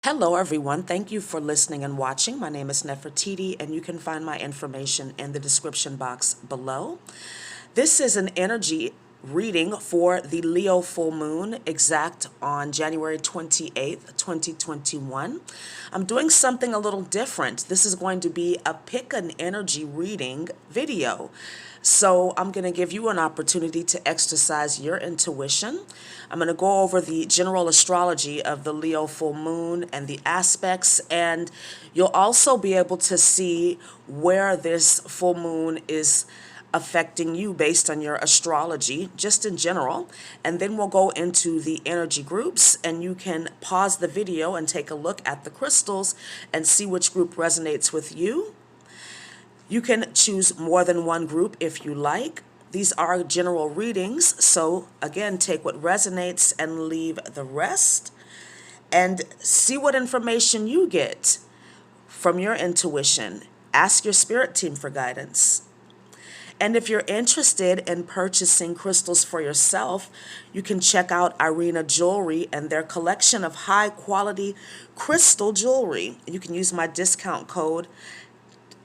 Hello, everyone. Thank you for listening and watching. My name is Nefertiti, and you can find my information in the description box below. This is an energy reading for the Leo full moon, exact on January 28th, 2021. I'm doing something a little different. This is going to be a pick an energy reading video. So I'm going to give you an opportunity to exercise your intuition. I'm going to go over the general astrology of the Leo full moon and the aspects, and you'll also be able to see where this full moon is affecting you based on your astrology, just in general. And then we'll go into the energy groups, and you can pause the video and take a look at the crystals and see which group resonates with you. You can choose more than one group if you like. These are general readings, so again, take what resonates and leave the rest, and see what information you get from your intuition. Ask your spirit team for guidance. And if you're interested in purchasing crystals for yourself, you can check out Irina Jewelry and their collection of high-quality crystal jewelry. You can use my discount code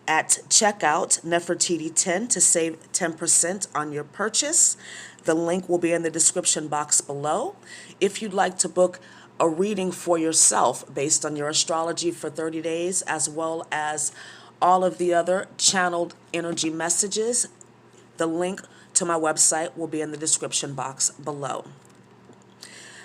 at checkout, Nefertiti10, to save 10% on your purchase. The link will be in the description box below. If you'd like to book a reading for yourself based on your astrology for 30 days, as well as all of the other channeled energy messages, the link to my website will be in the description box below.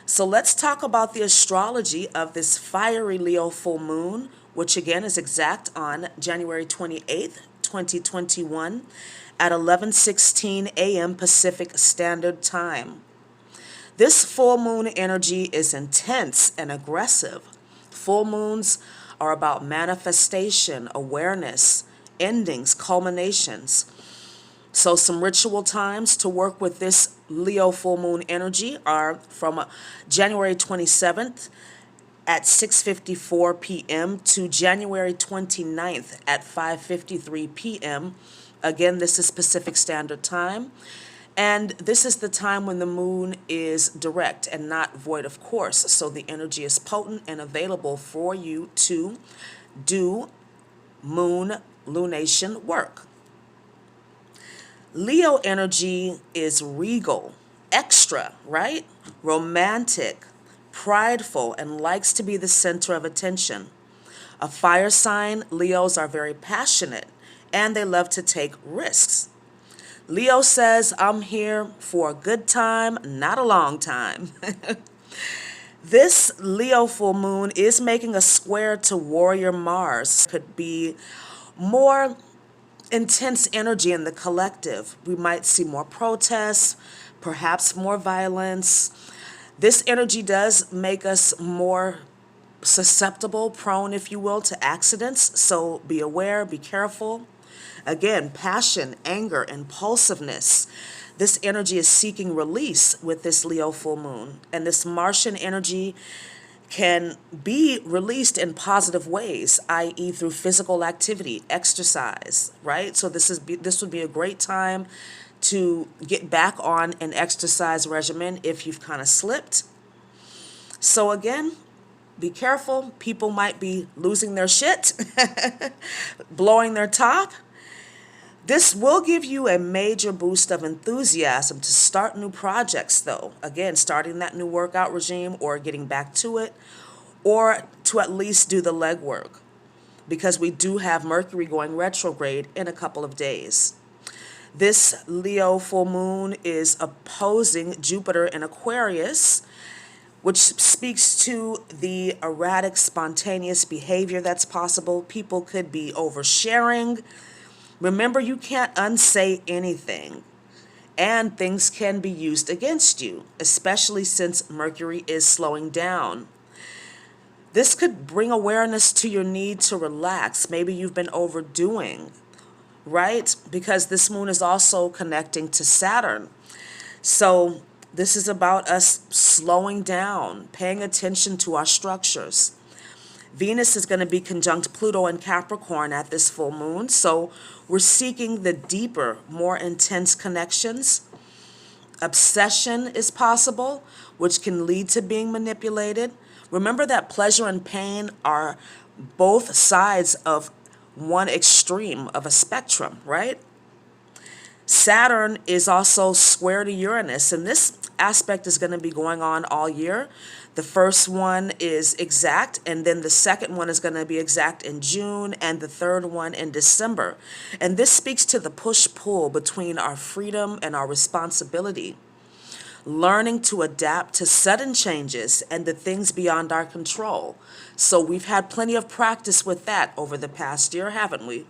So let's talk about the astrology of this fiery Leo full moon, which again is exact on January 28th, 2021 at 11:16 a.m. Pacific Standard Time. This full moon energy is intense and aggressive. Full moons are about manifestation, awareness, endings, culminations. So some ritual times to work with this Leo full moon energy are from January 27th at 6:54 p.m. to January 29th at 5:53 p.m. Again, this is Pacific Standard Time. And this is the time when the moon is direct and not void of course. So the energy is potent and available for you to do moon lunation work. Leo energy is regal, extra, right? Romantic, prideful, and likes to be the center of attention. A fire sign, Leos are very passionate and they love to take risks. Leo says, I'm here for a good time, not a long time. This Leo full moon is making a square to warrior Mars. Could be more intense energy in the collective. We might see more protests, perhaps more violence. This energy does make us more susceptible, prone, if you will, to accidents. So be aware, be careful. Again, passion, anger, impulsiveness. This energy is seeking release with this Leo full moon. And this Martian energy can be released in positive ways, i.e. through physical activity, exercise, right? So this would be a great time to get back on an exercise regimen if you've kind of slipped. So again, be careful. People might be losing their shit, blowing their top. This will give you a major boost of enthusiasm to start new projects, though. Again, starting that new workout regime or getting back to it, or to at least do the legwork, because we do have Mercury going retrograde in a couple of days. This Leo full moon is opposing Jupiter in Aquarius, which speaks to the erratic, spontaneous behavior that's possible. People could be oversharing. Remember, you can't unsay anything, and things can be used against you, especially since Mercury is slowing down. This could bring awareness to your need to relax. Maybe you've been overdoing, right? Because this moon is also connecting to Saturn. So this is about us slowing down, paying attention to our structures. Venus is going to be conjunct Pluto and Capricorn at this full moon, so we're seeking the deeper, more intense connections. Obsession is possible, which can lead to being manipulated. Remember that pleasure and pain are both sides of one extreme of a spectrum, right? Saturn is also square to Uranus, and this aspect is going to be going on all year. The first one is exact, and then the second one is going to be exact in June, and the third one in December. And this speaks to the push-pull between our freedom and our responsibility, learning to adapt to sudden changes and the things beyond our control. So we've had plenty of practice with that over the past year, haven't we?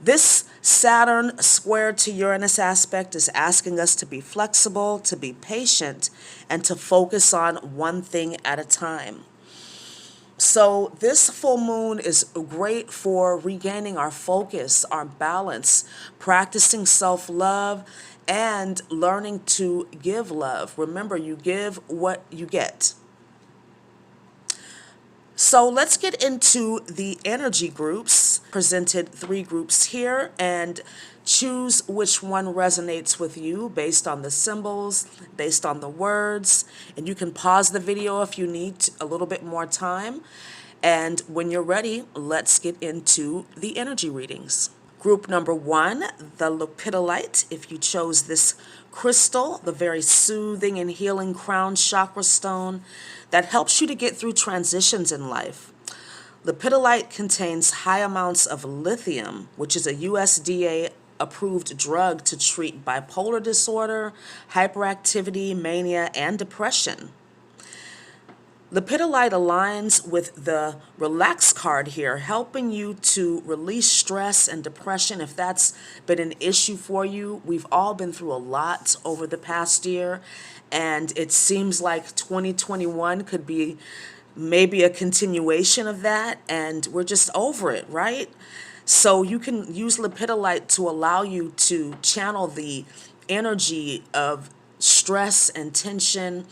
This Saturn squared to Uranus aspect is asking us to be flexible, to be patient, and to focus on one thing at a time. So this full moon is great for regaining our focus, our balance, practicing self-love, and learning to give love. Remember, you give what you get. So let's get into the energy groups. Presented 3 groups here, and choose which one resonates with you based on the symbols, based on the words. And you can pause the video if you need a little bit more time. And when you're ready, let's get into the energy readings. Group number 1, the lepidolite. If you chose this crystal, the very soothing and healing crown chakra stone that helps you to get through transitions in life. Lepidolite contains high amounts of lithium, which is a USDA approved drug to treat bipolar disorder, hyperactivity, mania, and depression. Lepidolite aligns with the relax card here, helping you to release stress and depression if that's been an issue for you. We've all been through a lot over the past year, and it seems like 2021 could be maybe a continuation of that, and we're just over it, right? So you can use lepidolite to allow you to channel the energy of stress and tension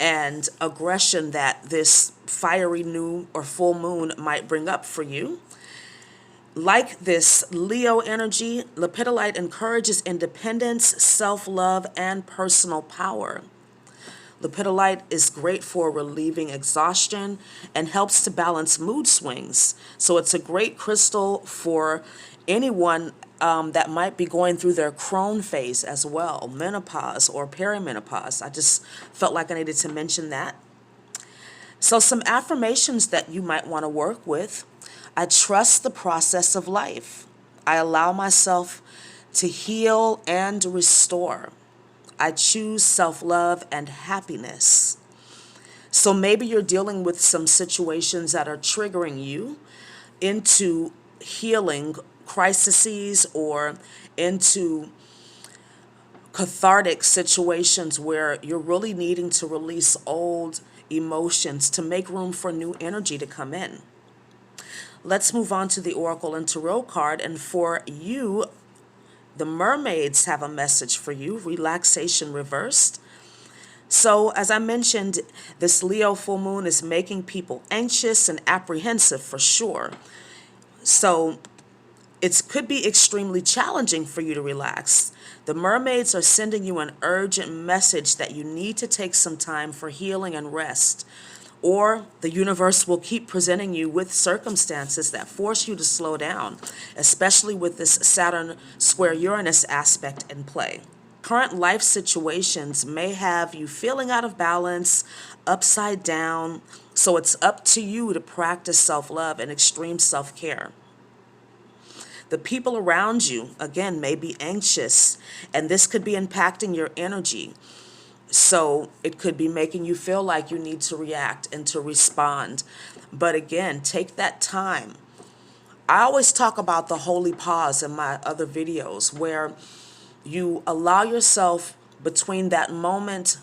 and aggression that this fiery new or full moon might bring up for you. Like this Leo energy, lepidolite encourages independence, self-love, and personal power. Lepidolite is great for relieving exhaustion and helps to balance mood swings. So it's a great crystal for anyone that might be going through their crone phase as well, menopause or perimenopause. I just felt like I needed to mention that. So some affirmations that you might want to work with. I trust the process of life. I allow myself to heal and restore. I choose self-love and happiness. So maybe you're dealing with some situations that are triggering you into healing crises or into cathartic situations where you're really needing to release old emotions to make room for new energy to come in. Let's move on to the Oracle and Tarot card, and for you, the mermaids have a message for you, relaxation reversed. So as I mentioned, this Leo full moon is making people anxious and apprehensive for sure. So it could be extremely challenging for you to relax. The mermaids are sending you an urgent message that you need to take some time for healing and rest, or the universe will keep presenting you with circumstances that force you to slow down, especially with this Saturn square Uranus aspect in play. Current life situations may have you feeling out of balance, upside down, so it's up to you to practice self-love and extreme self-care. The people around you, again, may be anxious, and this could be impacting your energy. So it could be making you feel like you need to react and to respond. But again, take that time. I always talk about the holy pause in my other videos where you allow yourself between that moment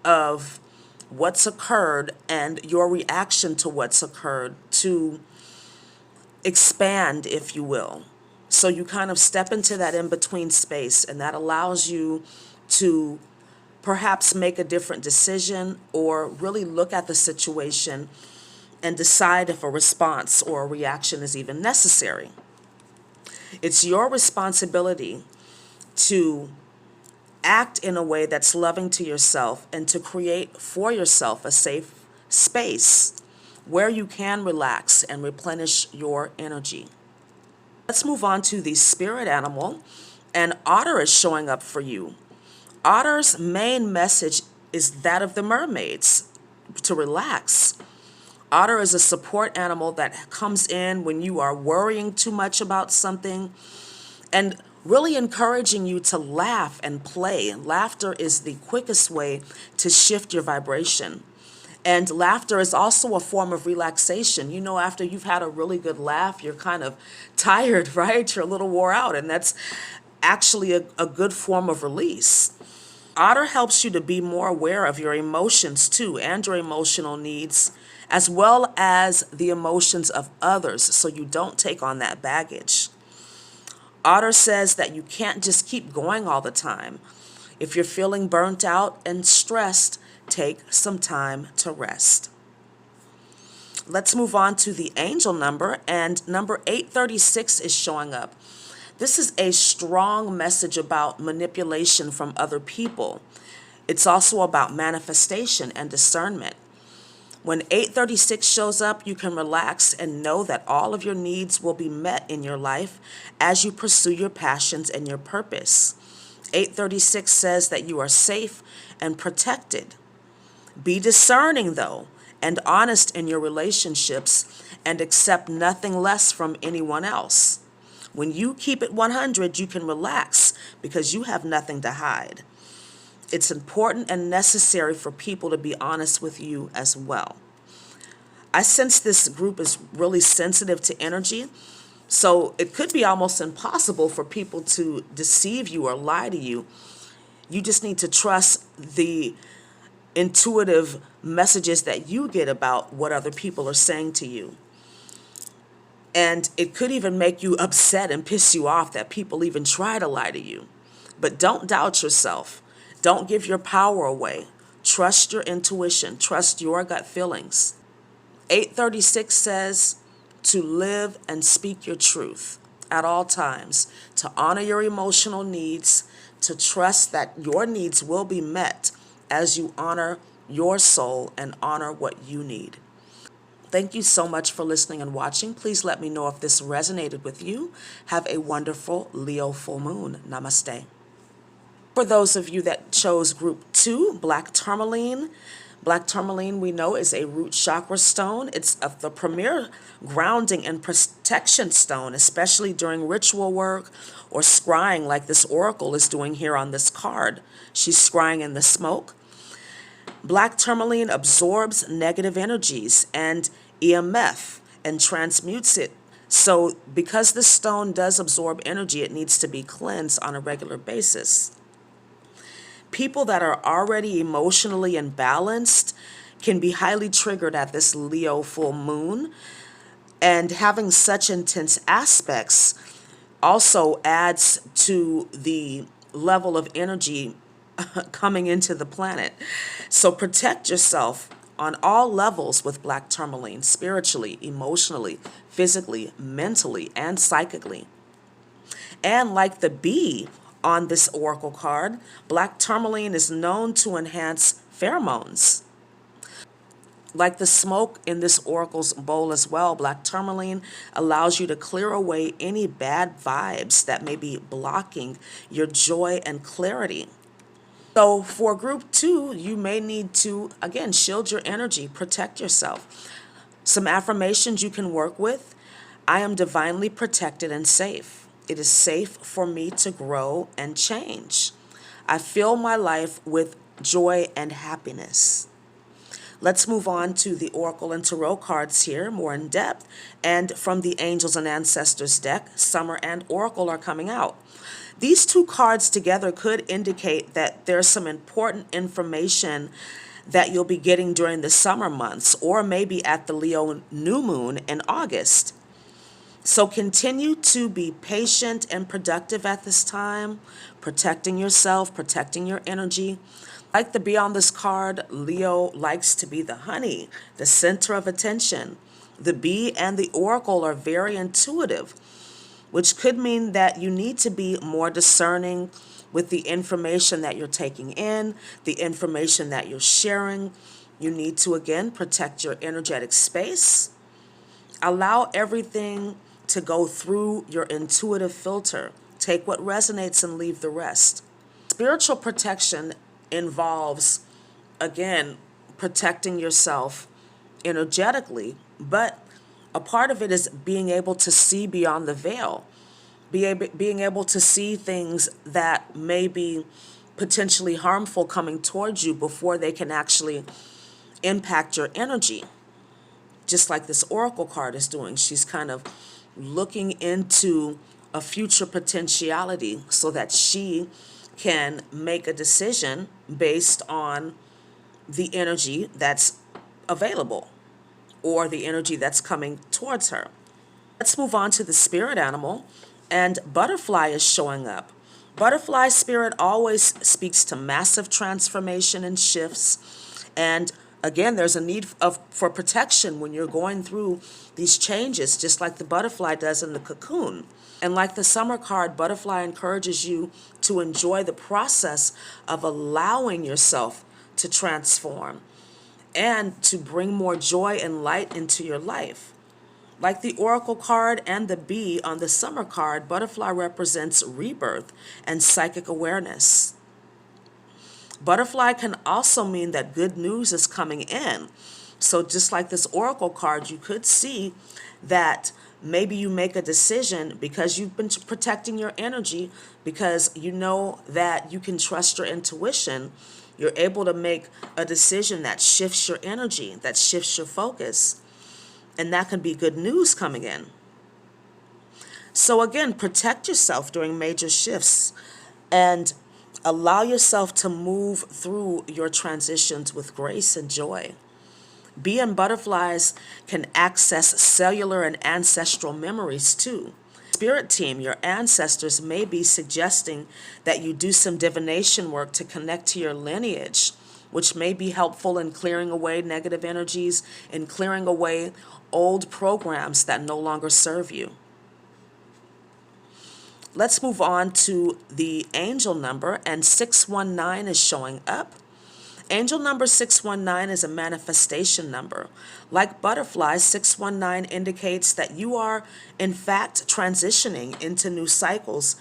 of what's occurred and your reaction to what's occurred to expand, if you will. So you kind of step into that in-between space, and that allows you to perhaps make a different decision or really look at the situation and decide if a response or a reaction is even necessary. It's your responsibility to act in a way that's loving to yourself and to create for yourself a safe space where you can relax and replenish your energy. Let's move on to the spirit animal, and otter is showing up for you. Otter's main message is that of the mermaids, to relax. Otter is a support animal that comes in when you are worrying too much about something and really encouraging you to laugh and play. Laughter is the quickest way to shift your vibration. And laughter is also a form of relaxation. You know, after you've had a really good laugh, you're kind of tired, right? You're a little wore out, and that's actually a good form of release. Otter helps you to be more aware of your emotions too, and your emotional needs, as well as the emotions of others, so you don't take on that baggage. Otter says that you can't just keep going all the time. If you're feeling burnt out and stressed, take some time to rest. Let's move on to the angel number, and number 836 is showing up. This is a strong message about manipulation from other people. It's also about manifestation and discernment. When 836 shows up, you can relax and know that all of your needs will be met in your life as you pursue your passions and your purpose. 836 says that you are safe and protected. Be discerning, though, and honest in your relationships, and accept nothing less from anyone else. When you keep it 100, you can relax because you have nothing to hide. It's important and necessary for people to be honest with you as well. I sense this group is really sensitive to energy, so it could be almost impossible for people to deceive you or lie to you. You just need to trust the intuitive messages that you get about what other people are saying to you. And it could even make you upset and piss you off that people even try to lie to you. But don't doubt yourself. Don't give your power away. Trust your intuition. Trust your gut feelings. 836 says to live and speak your truth at all times, to honor your emotional needs, to trust that your needs will be met as you honor your soul and honor what you need. Thank you so much for listening and watching. Please let me know if this resonated with you. Have a wonderful Leo full moon. Namaste. For those of you that chose group 2, black tourmaline. Black tourmaline, we know, is a root chakra stone. It's the premier grounding and protection stone, especially during ritual work or scrying like this oracle is doing here on this card. She's scrying in the smoke. Black tourmaline absorbs negative energies and EMF and transmutes it. So because this stone does absorb energy, it needs to be cleansed on a regular basis. People that are already emotionally imbalanced can be highly triggered at this Leo full moon, and having such intense aspects also adds to the level of energy coming into the planet. So protect yourself on all levels with black tourmaline, spiritually, emotionally, physically, mentally, and psychically. And like the bee on this oracle card, black tourmaline is known to enhance pheromones. Like the smoke in this oracle's bowl as well, black tourmaline allows you to clear away any bad vibes that may be blocking your joy and clarity. So for group 2, you may need to, again, shield your energy, protect yourself. Some affirmations you can work with. I am divinely protected and safe. It is safe for me to grow and change. I fill my life with joy and happiness. Let's move on to the Oracle and Tarot cards here, more in depth. And from the Angels and Ancestors deck, Summer and Oracle are coming out. These two cards together could indicate that there's some important information that you'll be getting during the summer months, or maybe at the Leo new moon in August. So continue to be patient and productive at this time, protecting yourself, protecting your energy. Like the bee on this card, Leo likes to be the honey, the center of attention. The bee and the oracle are very intuitive, which could mean that you need to be more discerning with the information that you're taking in, the information that you're sharing, You need to, again, protect your energetic space. Allow everything to go through your intuitive filter. Take what resonates and leave the rest. Spiritual protection involves, again, protecting yourself energetically, but a part of it is being able to see beyond the veil, being able to see things that may be potentially harmful coming towards you before they can actually impact your energy. Just like this oracle card is doing, she's kind of looking into a future potentiality so that she can make a decision based on the energy that's available or the energy that's coming towards her. Let's move on to the spirit animal, and butterfly is showing up. Butterfly spirit always speaks to massive transformation and shifts, and again, there's a need for protection when you're going through these changes, just like the butterfly does in the cocoon. And like the summer card, butterfly encourages you to enjoy the process of allowing yourself to transform and to bring more joy and light into your life. Like the oracle card and the bee on the summer card, butterfly represents rebirth and psychic awareness. Butterfly can also mean that good news is coming in. So just like this oracle card, you could see that maybe you make a decision because you've been protecting your energy, because you know that you can trust your intuition. You're able to make a decision that shifts your energy, that shifts your focus. And that can be good news coming in. So again, protect yourself during major shifts and allow yourself to move through your transitions with grace and joy. Bee and butterflies can access cellular and ancestral memories too. Spirit team, your ancestors may be suggesting that you do some divination work to connect to your lineage, which may be helpful in clearing away negative energies and clearing away old programs that no longer serve you. Let's move on to the angel number, and 619 is showing up. Angel number 619 is a manifestation number. Like butterflies, 619 indicates that you are, in fact, transitioning into new cycles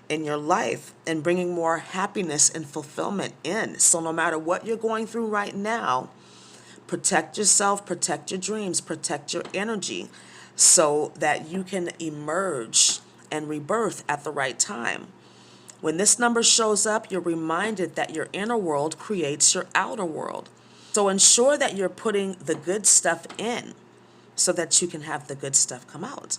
in your life and bringing more happiness and fulfillment in. So no matter what you're going through right now, protect yourself, protect your dreams, protect your energy so that you can emerge and rebirth at the right time. When this number shows up, you're reminded that your inner world creates your outer world. So ensure that you're putting the good stuff in so that you can have the good stuff come out.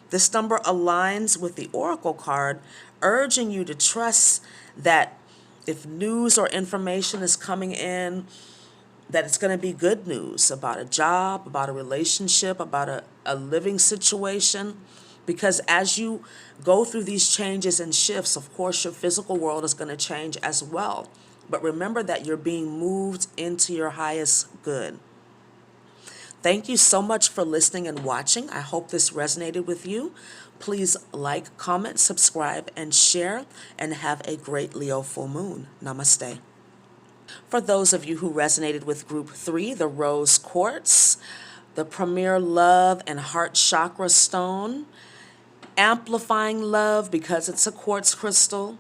This number aligns with the oracle card, urging you to trust that if news or information is coming in, that it's going to be good news about a job, about a relationship, about a living situation. Because as you go through these changes and shifts, of course, your physical world is going to change as well. But remember that you're being moved into your highest good. Thank you so much for listening and watching. I hope this resonated with you. Please like, comment, subscribe, and share, and have a great Leo full moon. Namaste. For those of you who resonated with Group 3, the Rose Quartz, the Premier Love and Heart Chakra Stone, amplifying love because it's a quartz crystal.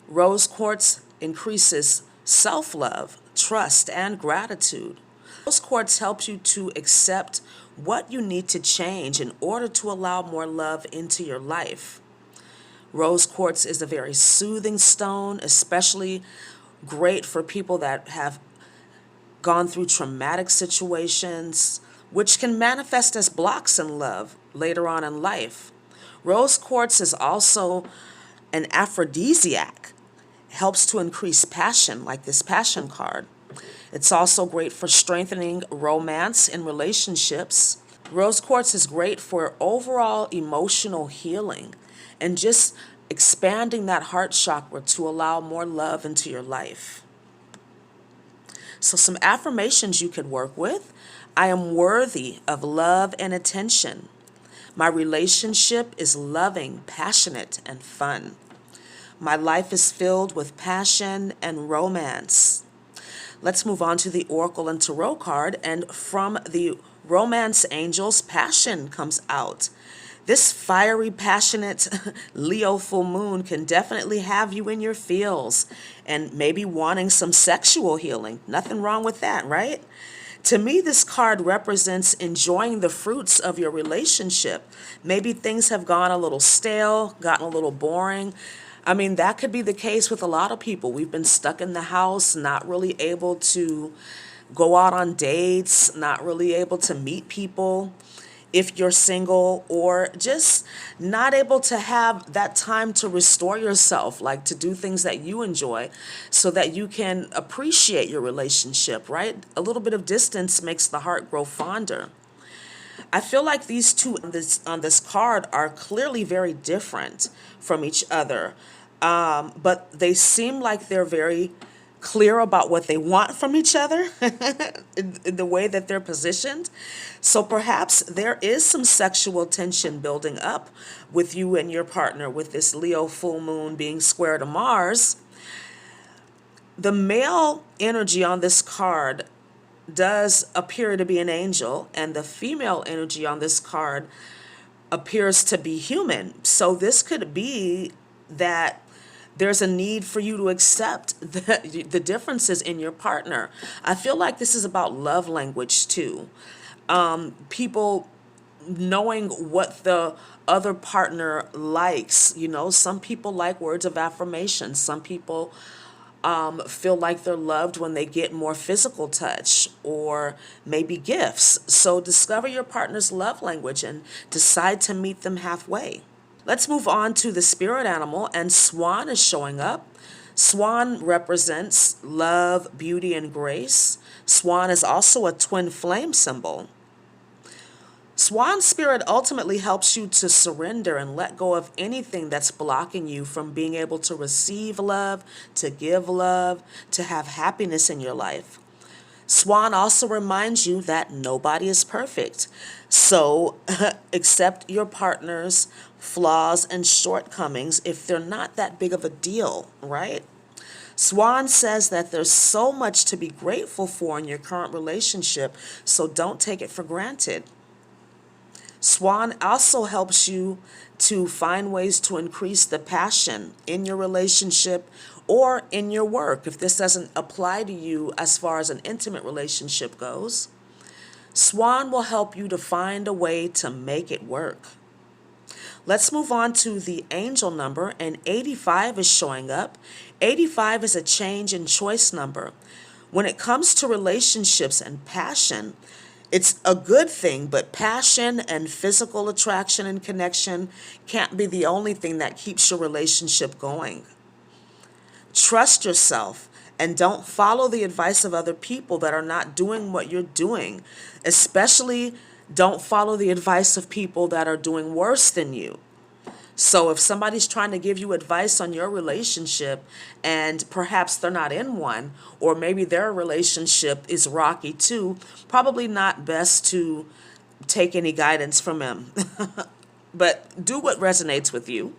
Rose quartz increases self-love, trust, and gratitude. Rose quartz helps you to accept what you need to change in order to allow more love into your life. Rose quartz is a very soothing stone, especially great for people that have gone through traumatic situations, which can manifest as blocks in love later on in life. Rose quartz is also an aphrodisiac, helps to increase passion, like this passion card. It's also great for strengthening romance in relationships. Rose quartz is great for overall emotional healing and just expanding that heart chakra to allow more love into your life. So some affirmations you could work with. I am worthy of love and attention. My relationship is loving, passionate, and fun. My life is filled with passion and romance. Let's move on to the Oracle and Tarot card, and from the Romance Angels, Passion comes out. This fiery, passionate Leo full moon can definitely have you in your feels and maybe wanting some sexual healing. Nothing wrong with that, right? To me, this card represents enjoying the fruits of your relationship. Maybe things have gone a little stale, gotten a little boring. I mean, that could be the case with a lot of people. We've been stuck in the house, not really able to go out on dates, not really able to meet people if you're single, or just not able to have that time to restore yourself, like to do things that you enjoy so that you can appreciate your relationship, right? A little bit of distance makes the heart grow fonder. I feel like these two on this card are clearly very different from each other, but they seem like they're very clear about what they want from each other in the way that they're positioned. So perhaps there is some sexual tension building up with you and your partner with this Leo full moon being square to Mars. The male energy on this card does appear to be an angel, and the female energy on this card appears to be human. So this could be that there's a need for you to accept the differences in your partner. I feel like this is about love language too. People knowing what the other partner likes. You know, some people like words of affirmation. Some people feel like they're loved when they get more physical touch or maybe gifts. So discover your partner's love language and decide to meet them halfway. Let's move on to the spirit animal, and Swan is showing up. Swan represents love, beauty, and grace. Swan is also a twin flame symbol. Swan spirit ultimately helps you to surrender and let go of anything that's blocking you from being able to receive love, to give love, to have happiness in your life. Swan also reminds you that nobody is perfect. So accept your partner's flaws and shortcomings if they're not that big of a deal, right? Swan says that there's so much to be grateful for in your current relationship, so don't take it for granted. Swan also helps you to find ways to increase the passion in your relationship or in your work if this doesn't apply to you as far as an intimate relationship goes. Swan will help you to find a way to make it work. Let's move on to the angel number, and 85 is showing up. 85 is a change in choice number. When it comes to relationships and passion, it's a good thing, but passion and physical attraction and connection can't be the only thing that keeps your relationship going. Trust yourself and don't follow the advice of other people that are not doing what you're doing. Especially don't follow the advice of people that are doing worse than you. So if somebody's trying to give you advice on your relationship and perhaps they're not in one, or maybe their relationship is rocky too, probably not best to take any guidance from them. But do what resonates with you.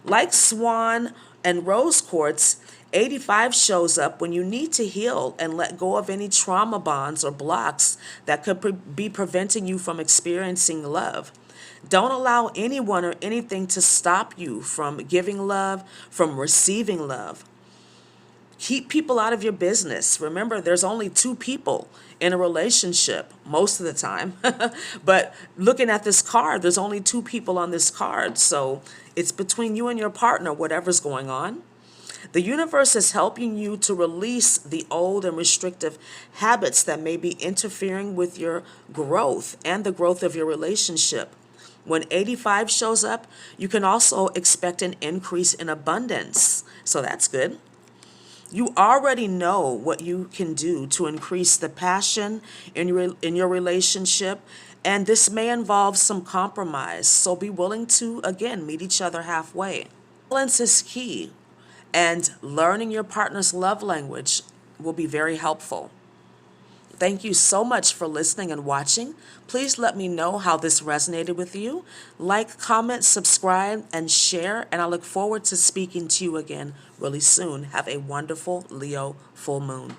Like Swan and Rose Quartz, 85 shows up when you need to heal and let go of any trauma bonds or blocks that could be preventing you from experiencing love. Don't allow anyone or anything to stop you from giving love, from receiving love. Keep people out of your business. Remember, there's only two people in a relationship most of the time. But looking at this card, there's only two people on this card. So it's between you and your partner, whatever's going on. The universe is helping you to release the old and restrictive habits that may be interfering with your growth and the growth of your relationship. When 85 shows up, you can also expect an increase in abundance. So that's good. You already know what you can do to increase the passion in your relationship, and this may involve some compromise. So be willing to, again, meet each other halfway. Balance is key, and learning your partner's love language will be very helpful. Thank you so much for listening and watching. Please let me know how this resonated with you. Like, comment, subscribe, and share, and I look forward to speaking to you again really soon. Have a wonderful Leo full moon.